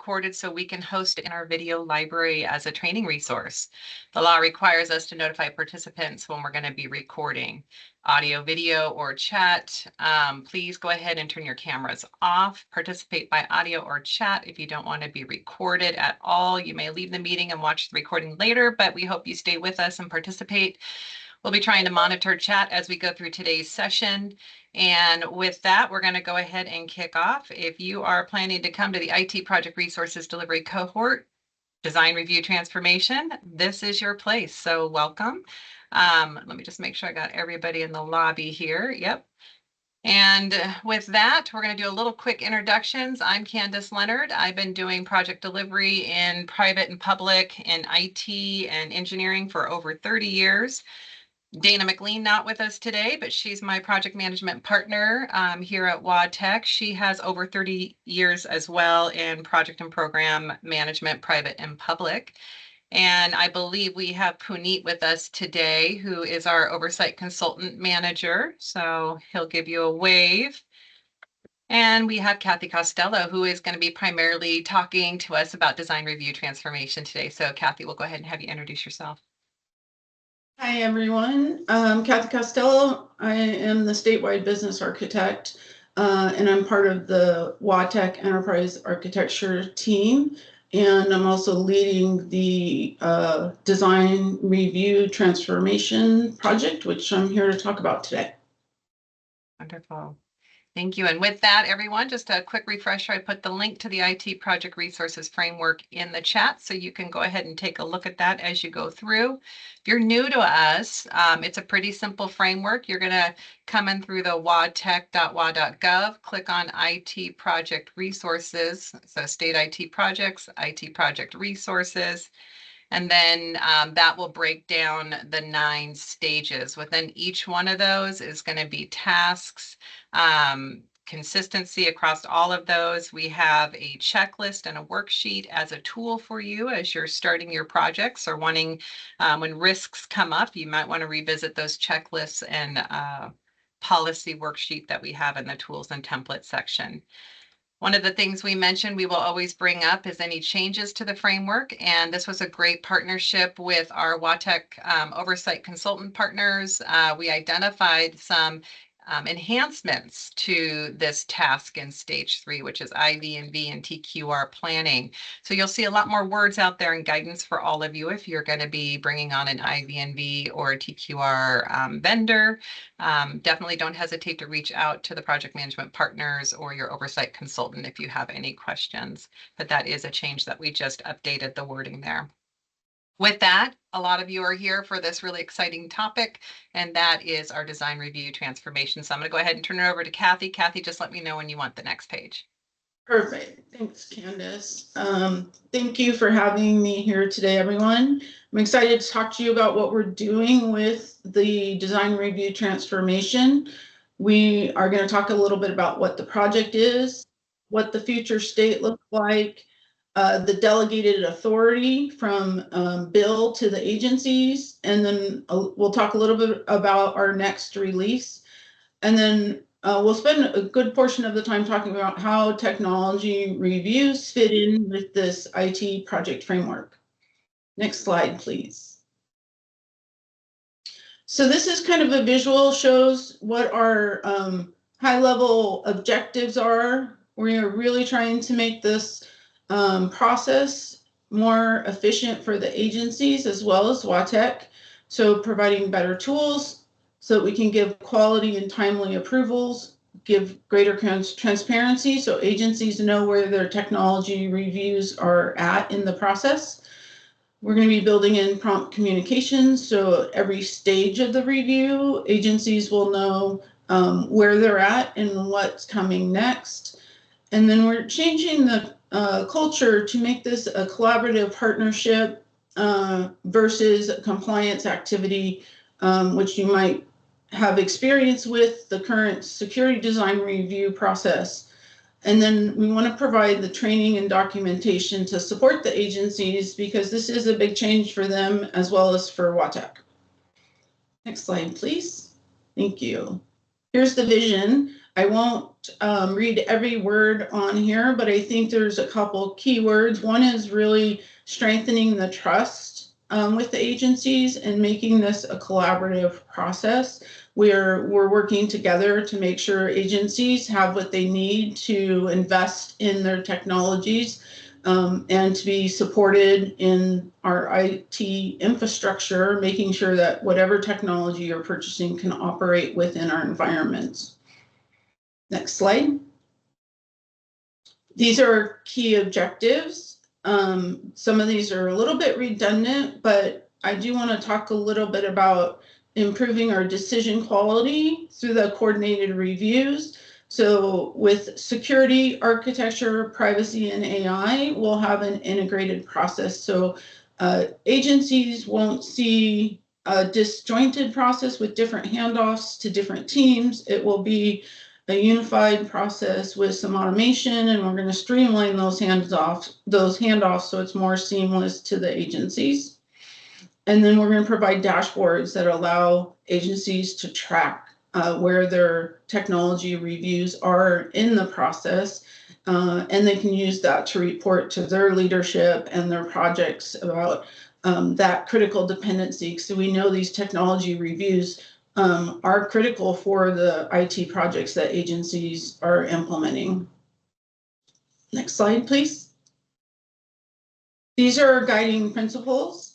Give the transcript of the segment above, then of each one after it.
recorded so we can host it in our video library as a training resource. The law requires us to notify participants when we're going to be recording audio, video, or chat. Please go ahead and turn your cameras off. Participate by audio or chat if you don't want to be recorded at all. You may leave the meeting and watch the recording later, but we hope you stay with us and participate. We'll be trying to monitor chat as we go through today's session. And with that, we're going to go ahead and kick off. If you are planning to come to the IT Project Resources Delivery Cohort Design Review Transformation, this is your place. So welcome. Let me just make sure I got everybody in the lobby here. Yep. And with that, we're going to do a little quick introductions. I'm Candace Leonard. I've been doing project delivery in private and public in IT and engineering for over 30 years. Dana McLean not with us today, but she's my project management partner here at WaTech. She has over 30 years as well in project and program management, private and public. And I believe we have Puneet with us today, who is our oversight consultant manager. So he'll give you a wave. And we have Kathy Costello, who is going to be primarily talking to us about design review transformation today. So Kathy, we'll go ahead and have you introduce yourself. Hi, everyone. I'm Kathy Costello. I am the statewide business architect, and I'm part of the WaTech Enterprise Architecture team. And I'm also leading the design review transformation project, which I'm here to talk about today. Wonderful. Thank you. And with that, everyone, just a quick refresher. I put the link to the IT Project Resources Framework in the chat, so you can go ahead and take a look at that as you go through. If you're new to us, it's a pretty simple framework. You're going to come in through the watech.wa.gov, click on IT Project Resources, so State IT Projects, IT Project Resources. And then that will break down the 9 stages. Within each one of those is going to be tasks, consistency across all of those. We have a checklist and a worksheet as a tool for you as you're starting your projects or wanting, when risks come up, you might want to revisit those checklists and policy worksheet that we have in the tools and template section. One of the things we mentioned we will always bring up is any changes to the framework, and this was a great partnership with our WaTech oversight consultant partners. We identified some enhancements to this task in stage 3, which is IV&V and TQR planning. So you'll see a lot more words out there and guidance for all of you if you're going to be bringing on an IV&V or a TQR vendor. Definitely don't hesitate to reach out to the project management partners or your oversight consultant if you have any questions. But that is a change that we just updated the wording there. With that, a lot of you are here for this really exciting topic, and that is our design review transformation. So I'm going to go ahead and turn it over to Kathy. Kathy, just let me know when you want the next page. Perfect. Thanks, Candace. Thank you for having me here today, everyone. I'm excited to talk to you about what we're doing with the design review transformation. We are going to talk a little bit about what the project is, what the future state looks like, the delegated authority from bill to the agencies, and then we'll talk a little bit about our next release. And then we'll spend a good portion of the time talking about how technology reviews fit in with this IT project framework. Next slide, please. So this is kind of a visual, shows what our high-level objectives are. We are really trying to make this process more efficient for the agencies as well as WaTech. So providing better tools so that we can give quality and timely approvals, give greater transparency so agencies know where their technology reviews are at in the process. We're going to be building in prompt communications, so every stage of the review, agencies will know where they're at and what's coming next. And then we're changing the culture to make this a collaborative partnership versus a compliance activity, which you might have experience with the current security design review process. And then we want to provide the training and documentation to support the agencies because this is a big change for them as well as for WaTech. Next slide, please. Thank you. Here's the vision. I won't read every word on here, but I think there's a couple keywords. One is really strengthening the trust with the agencies and making this a collaborative process. We're working together to make sure agencies have what they need to invest in their technologies and to be supported in our IT infrastructure, making sure that whatever technology you're purchasing can operate within our environments. Next slide. These are key objectives. Some of these are a little bit redundant, but I do want to talk a little bit about improving our decision quality through the coordinated reviews. So with security, architecture, privacy, and AI, we'll have an integrated process. So agencies won't see a disjointed process with different handoffs to different teams. It will be a unified process with some automation, and we're going to streamline those handoffs so it's more seamless to the agencies. And then we're going to provide dashboards that allow agencies to track where their technology reviews are in the process, and they can use that to report to their leadership and their projects about that critical dependency. So we know these technology reviews are critical for the IT projects that agencies are implementing. Next slide, please. These are our guiding principles.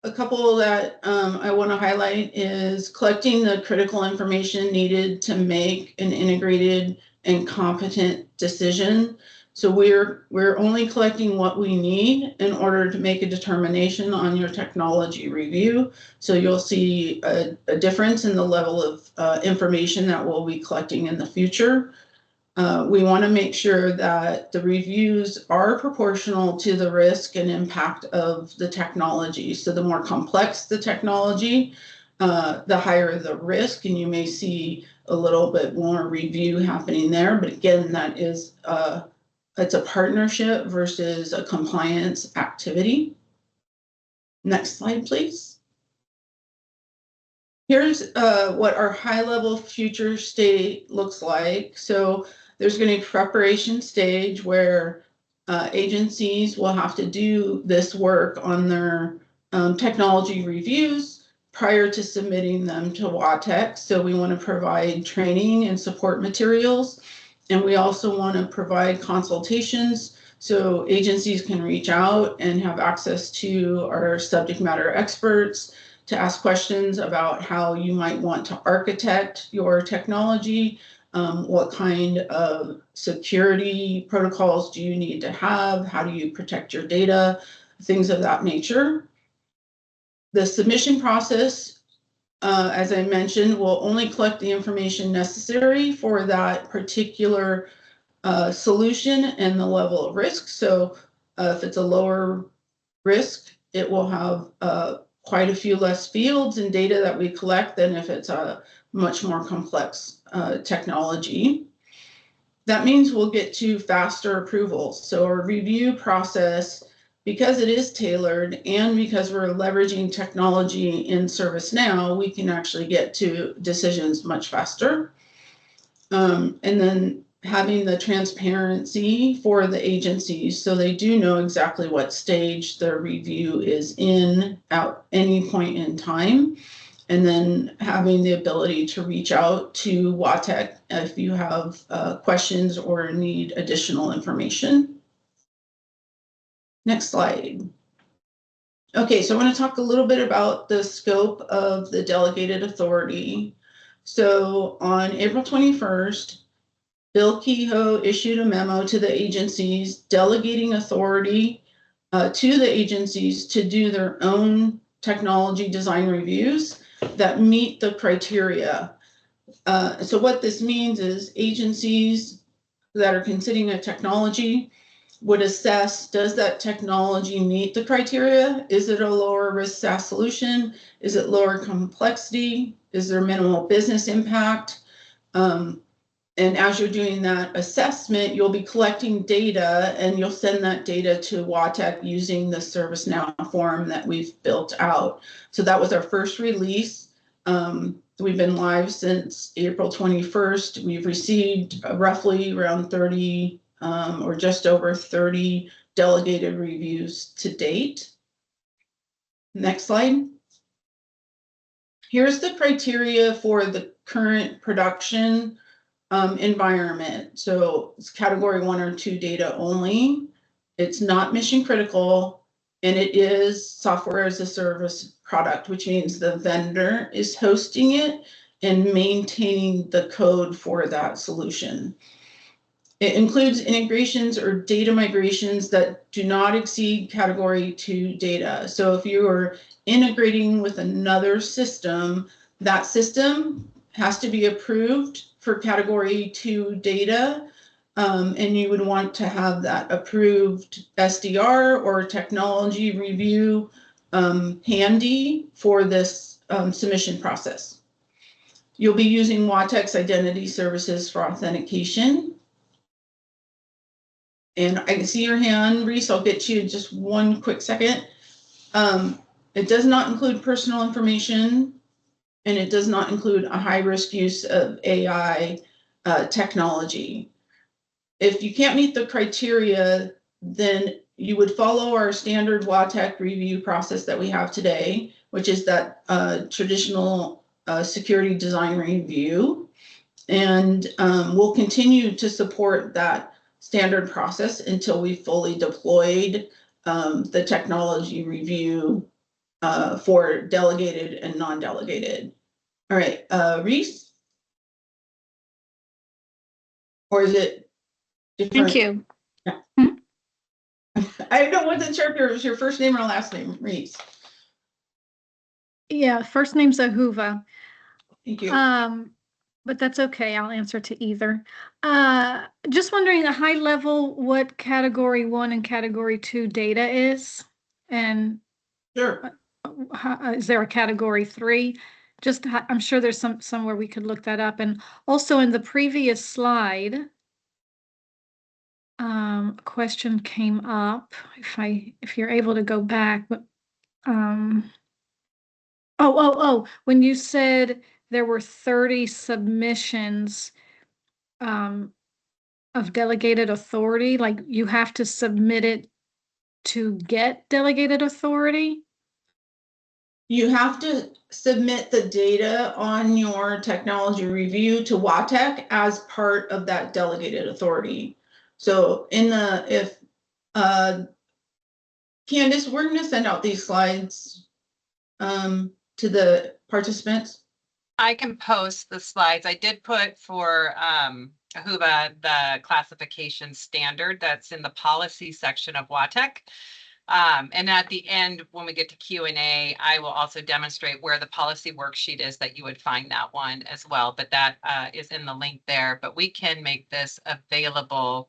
A couple that I want to highlight is collecting the critical information needed to make an integrated and competent decision. So we're only collecting what we need in order to make a determination on your technology review. So you'll see a difference in the level of information that we'll be collecting in the future. We want to make sure that the reviews are proportional to the risk and impact of the technology. So the more complex the technology, the higher the risk, and you may see a little bit more review happening there. But again, that is it's a partnership versus a compliance activity. Next slide, please. Here's what our high-level future state looks like. So there's going to be a preparation stage where agencies will have to do this work on their technology reviews prior to submitting them to WaTech. So we want to provide training and support materials. And we also want to provide consultations so agencies can reach out and have access to our subject matter experts to ask questions about how you might want to architect your technology, what kind of security protocols do you need to have, how do you protect your data, things of that nature. The submission process, as I mentioned, will only collect the information necessary for that particular solution and the level of risk. So if it's a lower risk, it will have quite a few less fields and data that we collect than if it's a much more complex technology. That means we'll get to faster approvals. So our review process, because it is tailored and because we're leveraging technology in ServiceNow, we can actually get to decisions much faster. And then having the transparency for the agencies so they do know exactly what stage their review is in at any point in time. And then having the ability to reach out to WaTech if you have questions or need additional information. Next slide. Okay, so I want to talk a little bit about the scope of the delegated authority. So on April 21st, Bill Kehoe issued a memo to the agencies delegating authority to the agencies to do their own technology design reviews that meet the criteria. So what this means is agencies that are considering a technology would assess, does that technology meet the criteria? Is it a lower risk SaaS solution? Is it lower complexity? Is there minimal business impact? And as you're doing that assessment, you'll be collecting data and you'll send that data to WaTech using the ServiceNow form that we've built out. So that was our first release. We've been live since April 21st. We've received roughly around 30 or just over 30 delegated reviews to date. Next slide. Here's the criteria for the current production environment. So it's category 1 or 2 data only. It's not mission critical, and it is software as a service product, which means the vendor is hosting it and maintaining the code for that solution. It includes integrations or data migrations that do not exceed category 2 data. So if you are integrating with another system, that system has to be approved for category 2 data. And you would want to have that approved SDR or technology review handy for this submission process. You'll be using WaTech's identity services for authentication. And I can see your hand, Reese. I'll get you just one quick second. It does not include personal information, and it does not include a high-risk use of AI technology. If you can't meet the criteria, then you would follow our standard WaTech review process that we have today, which is that traditional security design review. And we'll continue to support that standard process until we fully deployed the technology review for delegated and non-delegated. All right, Reese? Or is it different? Thank you. I wasn't sure if it was your first name or last name, Reese. Yeah, first name's Ahuva. Thank you. But that's okay. I'll answer to either. Just wondering, a high level, what category 1 and category 2 data is, and Sure. Is there a category 3? Just, I'm sure there's somewhere we could look that up. And also in the previous slide, a question came up. If you're able to go back, but when you said there were 30 submissions of delegated authority, like you have to submit it to get delegated authority? You have to submit the data on your technology review to WaTech as part of that delegated authority. So if Candace, we're going to send out these slides to the participants. I can post the slides. I did put for Ahuva the classification standard that's in the policy section of WaTech. And at the end, when we get to Q&A, I will also demonstrate where the policy worksheet is that you would find that one as well. But that is in the link there. But we can make this available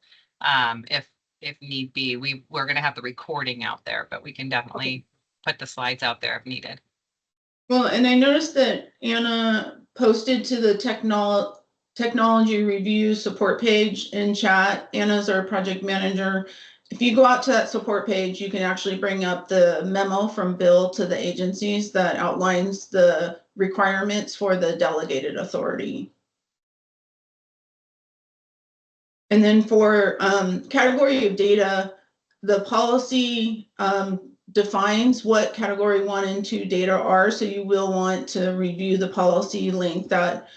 if need be. We're going to have the recording out there, but we can definitely put the slides out there if needed. Well, and I noticed that Anna posted to the technology review support page in chat. Anna's our project manager. If you go out to that support page, you can actually bring up the memo from Bill to the agencies that outlines the requirements for the delegated authority. And then for category of data, the policy defines what category 1 and 2 data are. So you will want to review the policy link that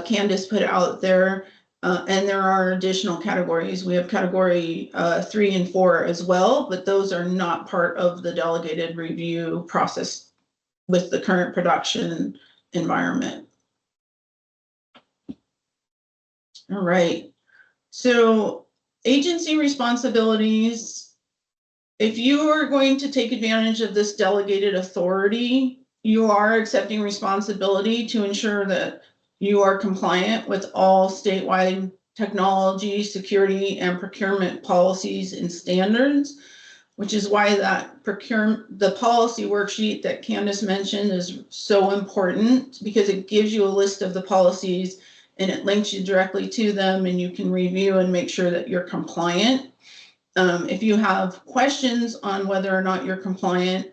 Candace put out there. And there are additional categories. We have category 3 and 4 as well, but those are not part of the delegated review process with the current production environment. All right. So agency responsibilities. If you are going to take advantage of this delegated authority, you are accepting responsibility to ensure that you are compliant with all statewide technology, security, and procurement policies and standards, which is why the policy worksheet that Candace mentioned is so important, because it gives you a list of the policies and it links you directly to them, and you can review and make sure that you're compliant. If you have questions on whether or not you're compliant,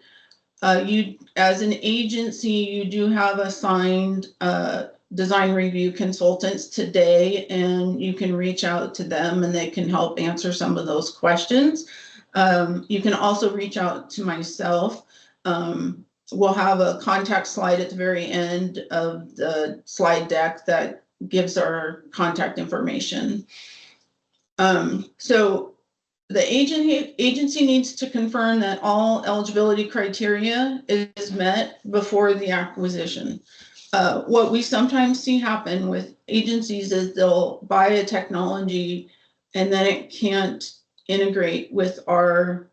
You, as an agency, you do have assigned design review consultants today, and you can reach out to them and they can help answer some of those questions. You can also reach out to myself. We'll have a contact slide at the very end of the slide deck that gives our contact information. So the agency needs to confirm that all eligibility criteria is met before the acquisition. What we sometimes see happen with agencies is they'll buy a technology and then it can't integrate with our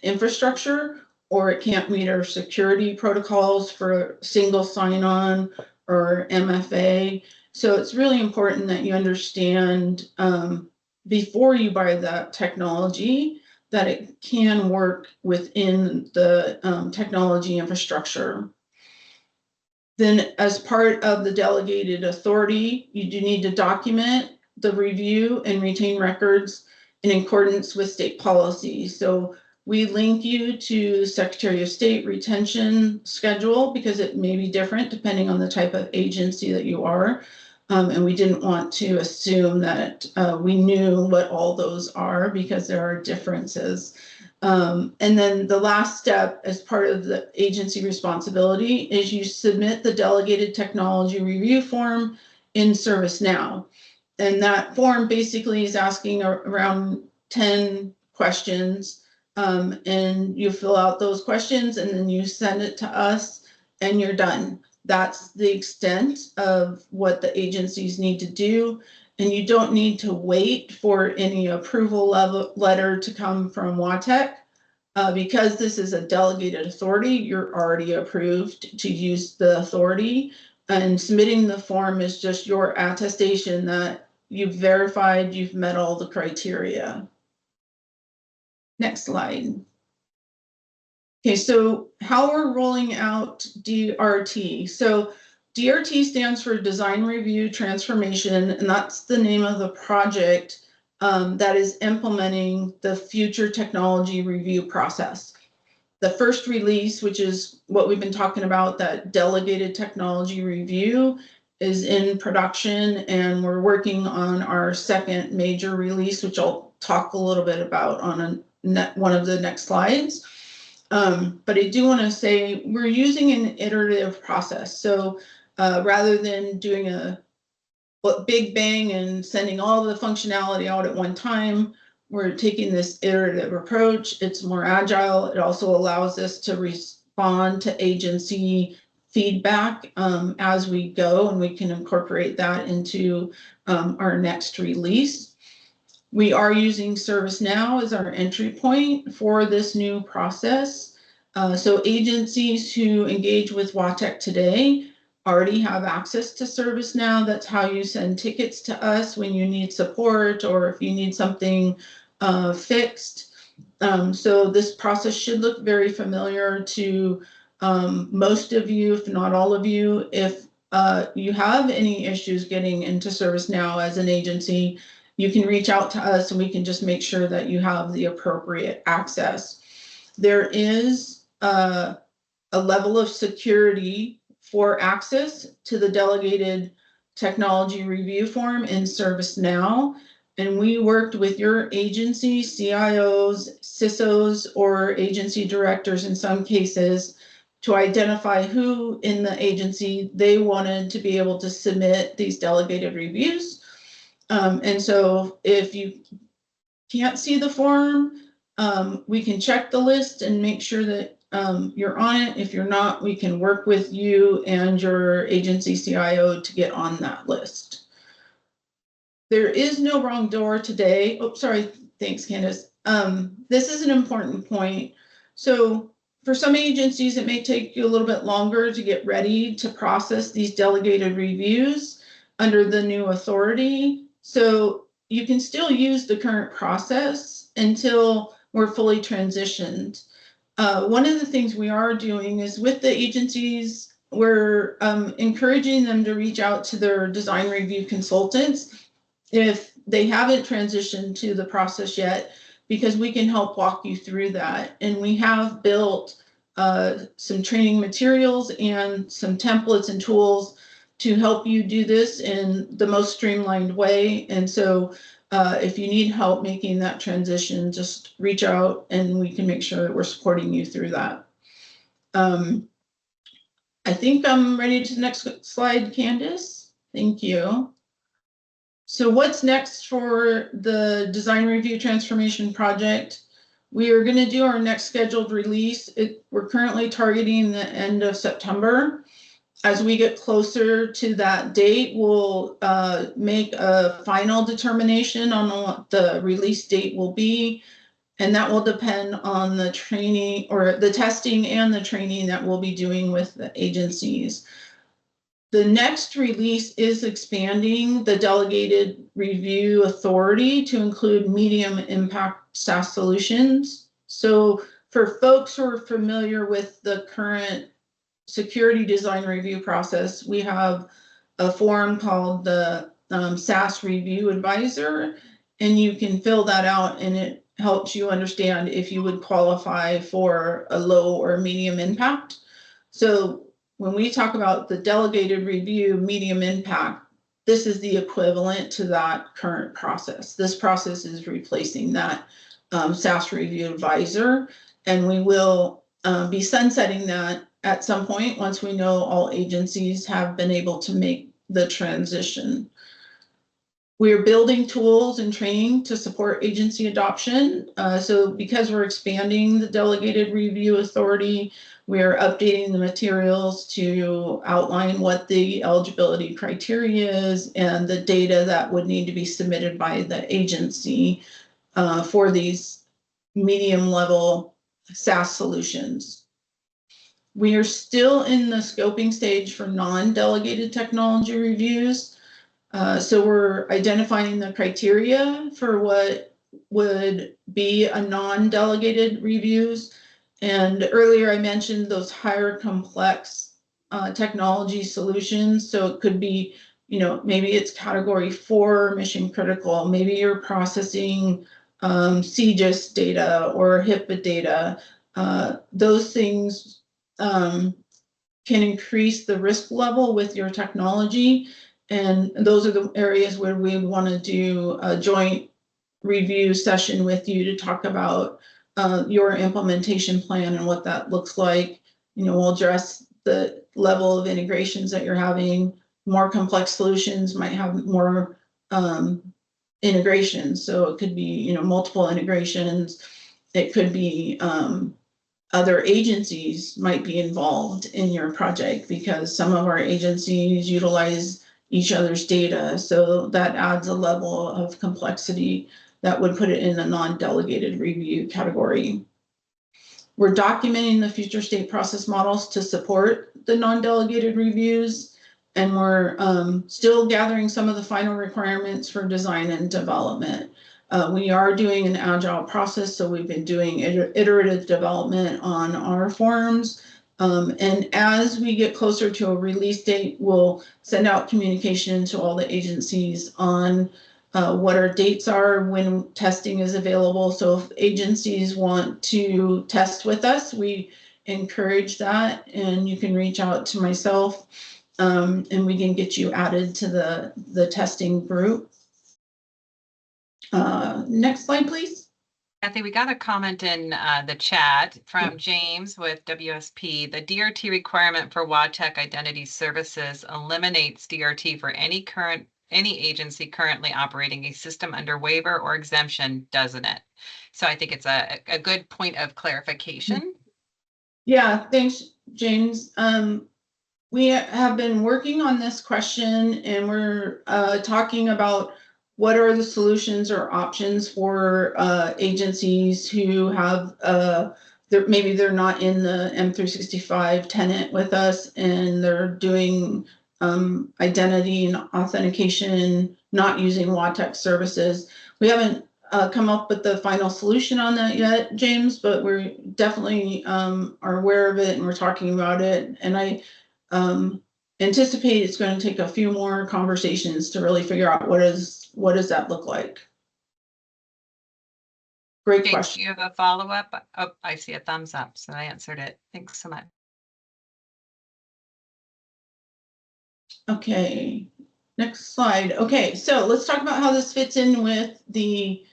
infrastructure, or it can't meet our security protocols for single sign-on or MFA. So it's really important that you understand before you buy that technology that it can work within the technology infrastructure. Then, as part of the delegated authority, you do need to document the review and retain records in accordance with state policy. So we link you to Secretary of State retention schedule because it may be different depending on the type of agency that you are. And we didn't want to assume that we knew what all those are because there are differences. And then the last step as part of the agency responsibility is you submit the delegated technology review form in ServiceNow. And that form basically is asking around 10 questions, and you fill out those questions and then you send it to us and you're done. That's the extent of what the agencies need to do. And you don't need to wait for any approval letter to come from WaTech. Because this is a delegated authority, you're already approved to use the authority. And submitting the form is just your attestation that you've verified you've met all the criteria. Next slide. Okay, so how we're rolling out DRT. So DRT stands for Design Review Transformation, and that's the name of the project that is implementing the future technology review process. The first release, which is what we've been talking about, that delegated technology review, is in production, and we're working on our second major release, which I'll talk a little bit about on one of the next slides. But I do want to say we're using an iterative process. So rather than doing a big bang and sending all the functionality out at one time, we're taking this iterative approach. It's more agile. It also allows us to respond to agency feedback as we go, and we can incorporate that into our next release. We are using ServiceNow as our entry point for this new process. So agencies who engage with WaTech today already have access to ServiceNow. That's how you send tickets to us when you need support or if you need something fixed. So this process should look very familiar to most of you, if not all of you. If you have any issues getting into ServiceNow as an agency, you can reach out to us and we can just make sure that you have the appropriate access. There is a level of security for access to the delegated technology review form in ServiceNow. And we worked with your agency, CIOs, CISOs, or agency directors in some cases to identify who in the agency they wanted to be able to submit these delegated reviews. And so if you can't see the form, we can check the list and make sure that you're on it. If you're not, we can work with you and your agency CIO to get on that list. There is no wrong door today. Oh, sorry. Thanks, Candace. This is an important point. So for some agencies, it may take you a little bit longer to get ready to process these delegated reviews under the new authority. So you can still use the current process until we're fully transitioned. One of the things we are doing is with the agencies, we're encouraging them to reach out to their design review consultants if they haven't transitioned to the process yet, because we can help walk you through that. And we have built some training materials and some templates and tools to help you do this in the most streamlined way. And so if you need help making that transition, just reach out and we can make sure that we're supporting you through that. I think I'm ready to the next slide, Candace. Thank you. So what's next for the design review transformation project? We are going to do our next scheduled release. We're currently targeting the end of September. As we get closer to that date, we'll make a final determination on what the release date will be. And that will depend on the training or the testing and the training that we'll be doing with the agencies. The next release is expanding the delegated review authority to include medium impact SaaS solutions. So for folks who are familiar with the current security design review process, we have a form called the SaaS Review Advisor, and you can fill that out and it helps you understand if you would qualify for a low or medium impact. So when we talk about the delegated review medium impact, this is the equivalent to that current process. This process is replacing that SaaS Review Advisor, and we will be sunsetting that at some point once we know all agencies have been able to make the transition. We're building tools and training to support agency adoption. So because we're expanding the delegated review authority, we're updating the materials to outline what the eligibility criteria is and the data that would need to be submitted by the agency for these medium level SaaS solutions. We are still in the scoping stage for non-delegated technology reviews. So we're identifying the criteria for what would be a non-delegated reviews. And earlier I mentioned those higher complex technology solutions. So it could be, you know, maybe it's category 4 mission critical. Maybe you're processing CGIS data or HIPAA data. Those things can increase the risk level with your technology. And those are the areas where we want to do a joint review session with you to talk about your implementation plan and what that looks like. You know, we'll address the level of integrations that you're having. More complex solutions might have more integrations. So it could be, you know, multiple integrations. It could be other agencies might be involved in your project because some of our agencies utilize each other's data. So that adds a level of complexity that would put it in a non-delegated review category. We're documenting the future state process models to support the non-delegated reviews, and we're still gathering some of the final requirements for design and development. We are doing an agile process, so we've been doing iterative development on our forms. And as we get closer to a release date, we'll send out communication to all the agencies on what our dates are, when testing is available. So if agencies want to test with us, we encourage that, and you can reach out to myself and we can get you added to the testing group. Next slide, please. Kathy, we got a comment in the chat from James with WSP. The DRT requirement for WaTech Identity Services eliminates DRT for any agency currently operating a system under waiver or exemption, doesn't it? So I think it's a good point of clarification. Yeah, thanks, James. We have been working on this question, and we're talking about what are the solutions or options for agencies who have, maybe they're not in the M365 tenant with us and they're doing identity and authentication, not using WaTech services. We haven't come up with the final solution on that yet, James, but we're definitely are aware of it and we're talking about it. And I anticipate it's going to take a few more conversations to really figure out what does that look like. Great Kate, question. do you have a follow-up? Oh, I see a thumbs up, so I answered it. Thanks so much. Okay, next slide. Okay, so let's talk about how this fits in with the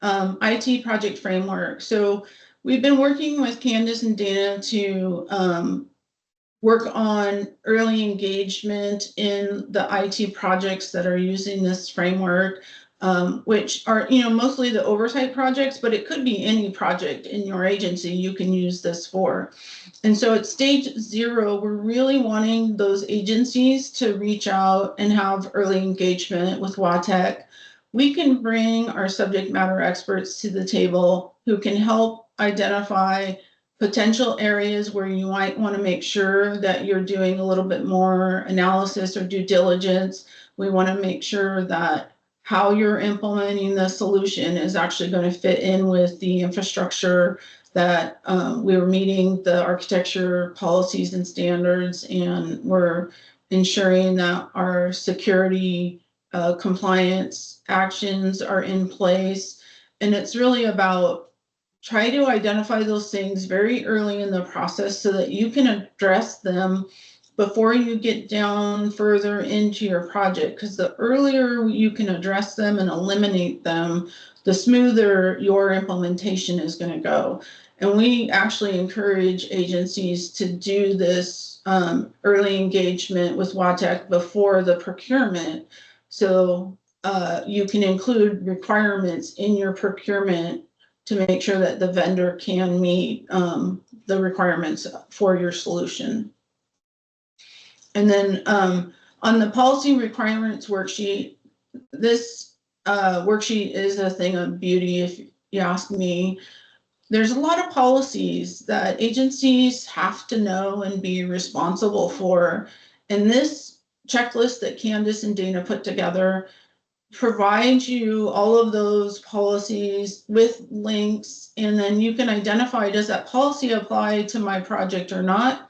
IT project framework. So we've been working with Candace and Dana to work on early engagement in the IT projects that are using this framework, which are, mostly the oversight projects, but it could be any project in your agency you can use this for. And so at stage 0, we're really wanting those agencies to reach out and have early engagement with WaTech. We can bring our subject matter experts to the table who can help identify potential areas where you might want to make sure that you're doing a little bit more analysis or due diligence. We want to make sure that how you're implementing the solution is actually going to fit in with the infrastructure, that we're meeting the architecture policies and standards, and we're ensuring that our security compliance actions are in place. And it's really about try to identify those things very early in the process so that you can address them before you get down further into your project, because the earlier you can address them and eliminate them, the smoother your implementation is going to go. And we actually encourage agencies to do this early engagement with WaTech before the procurement. So you can include requirements in your procurement to make sure that the vendor can meet the requirements for your solution. And then on the policy requirements worksheet, this worksheet is a thing of beauty, if you ask me. There's a lot of policies that agencies have to know and be responsible for. And this checklist that Candace and Dana put together provides you all of those policies with links, and then you can identify, does that policy apply to my project or not?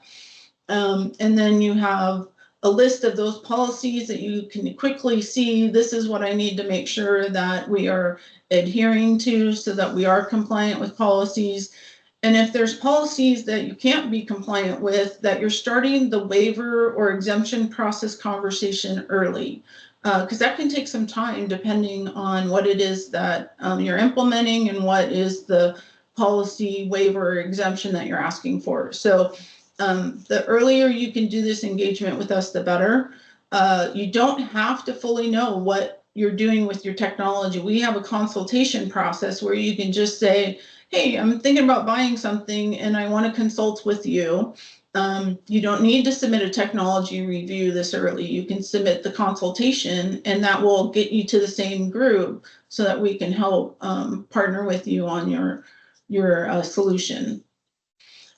And then you have a list of those policies that you can quickly see. This is what I need to make sure that we are adhering to so that we are compliant with policies. And if there's policies that you can't be compliant with, that you're starting the waiver or exemption process conversation early. Because that can take some time depending on what it is that you're implementing and what is the policy waiver or exemption that you're asking for. So the earlier you can do this engagement with us, the better. You don't have to fully know what you're doing with your technology. We have a consultation process where you can just say, hey, I'm thinking about buying something and I want to consult with you. You don't need to submit a technology review this early. You can submit the consultation, and that will get you to the same group so that we can help partner with you on your solution.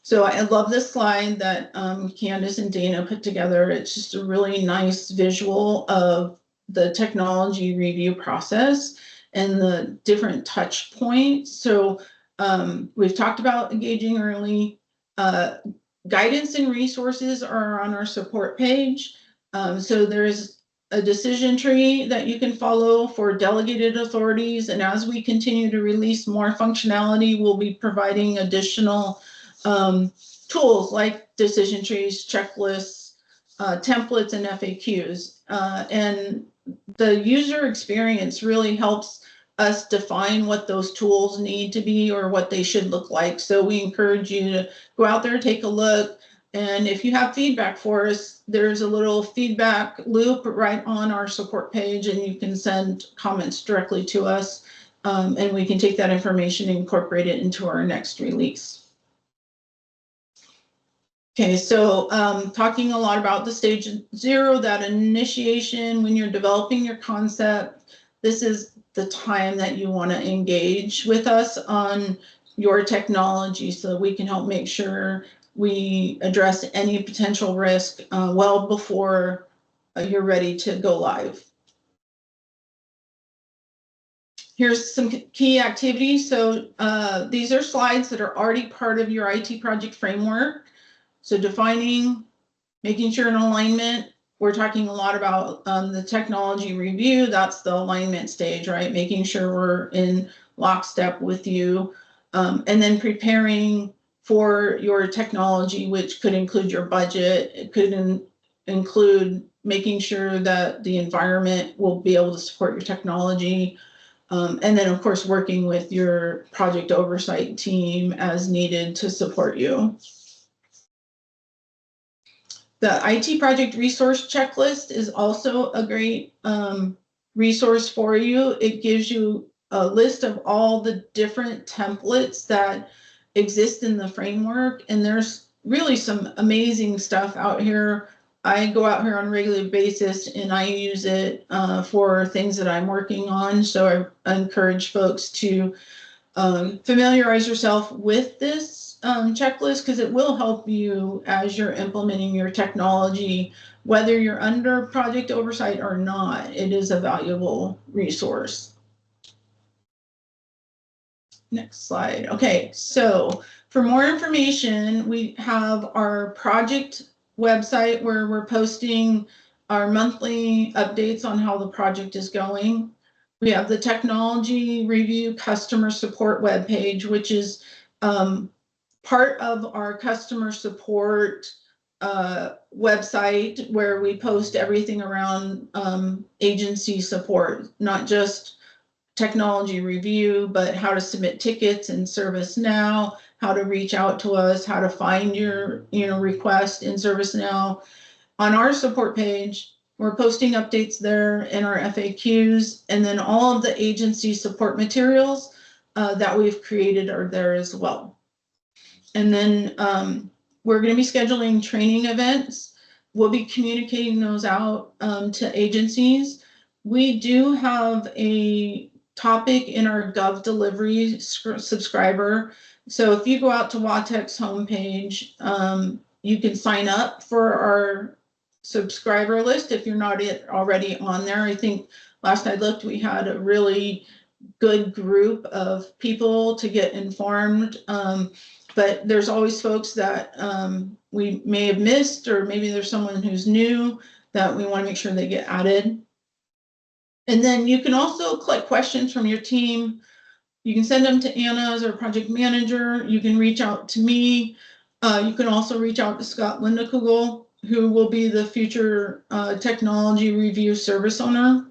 So I love this slide that Candace and Dana put together. It's just a really nice visual of the technology review process and the different touch points. So we've talked about engaging early. Guidance and resources are on our support page. So there's a decision tree that you can follow for delegated authorities. And as we continue to release more functionality, we'll be providing additional tools like decision trees, checklists, templates, and FAQs. And the user experience really helps us define what those tools need to be or what they should look like. So we encourage you to go out there, take a look. And if you have feedback for us, there's a little feedback loop right on our support page, and you can send comments directly to us. And we can take that information and incorporate it into our next release. Okay, so talking a lot about the stage 0, that initiation, when you're developing your concept, this is the time that you want to engage with us on your technology so that we can help make sure we address any potential risk well before you're ready to go live. Here's some key activities. So these are slides that are already part of your IT project framework. So defining, making sure in alignment, we're talking a lot about the technology review. That's the alignment stage, right? Making sure we're in lockstep with you. And then preparing for your technology, which could include your budget. It could include making sure that the environment will be able to support your technology. And then, of course, working with your project oversight team as needed to support you. The IT project resource checklist is also a great resource for you. It gives you a list of all the different templates that exist in the framework, and there's really some amazing stuff out here. I go out here on a regular basis and I use it for things that I'm working on. So I encourage folks to familiarize yourself with this checklist, because it will help you as you're implementing your technology, whether you're under project oversight or not. It is a valuable resource. Next slide. Okay, so for more information, we have our project website where we're posting our monthly updates on how the project is going. We have the technology review customer support webpage, which is part of our customer support website, where we post everything around agency support, not just technology review, but how to submit tickets in ServiceNow, how to reach out to us, how to find your request in ServiceNow. On our support page, we're posting updates there in our FAQs, and then all of the agency support materials that we've created are there as well. And then we're going to be scheduling training events. We'll be communicating those out to agencies. We do have a topic in our Gov Delivery subscriber. So if you go out to WaTech's homepage, you can sign up for our subscriber list if you're not already on there. I think last I looked, we had a really good group of people to get informed. But there's always folks that we may have missed, or maybe there's someone who's new that we want to make sure they get added. And then you can also collect questions from your team. You can send them to Anna as our project manager. You can reach out to me. You can also reach out to Scott Lindekugel, who will be the future technology review service owner.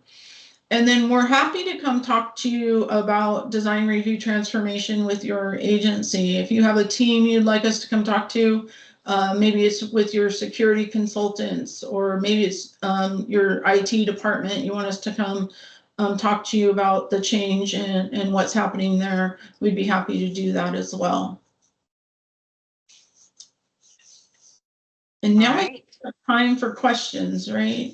And then we're happy to come talk to you about design review transformation with your agency. If you have a team you'd like us to come talk to, maybe it's with your security consultants, or maybe it's your IT department, you want us to come talk to you about the change and what's happening there, we'd be happy to do that as well. And now we have time for questions, right?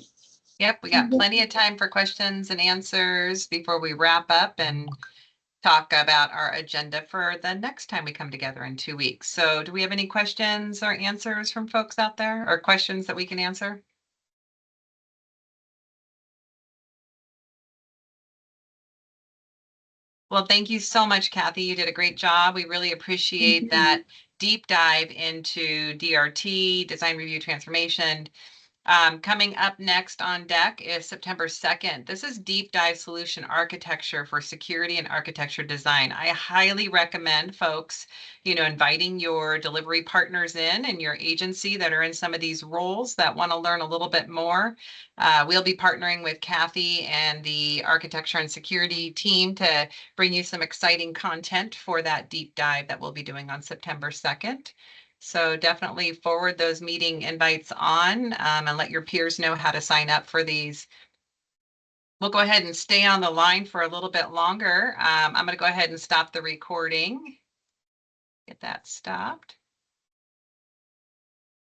Yep, we got plenty of time for questions and answers before we wrap up and talk about our agenda for the next time we come together in 2 weeks. So do we have any questions or answers from folks out there, or questions that we can answer? Well, thank you so much, Kathy. You did a great job. We really appreciate that deep dive into DRT, design review transformation. Coming up next on deck is September 2nd. This is Deep Dive Solution Architecture for Security and Architecture Design. I highly recommend folks, inviting your delivery partners in and your agency that are in some of these roles that want to learn a little bit more. We'll be partnering with Kathy and the architecture and security team to bring you some exciting content for that deep dive that we'll be doing on September 2nd. So definitely forward those meeting invites on and let your peers know how to sign up for these. We'll go ahead and stay on the line for a little bit longer. I'm going to go ahead and stop the recording. Get that stopped.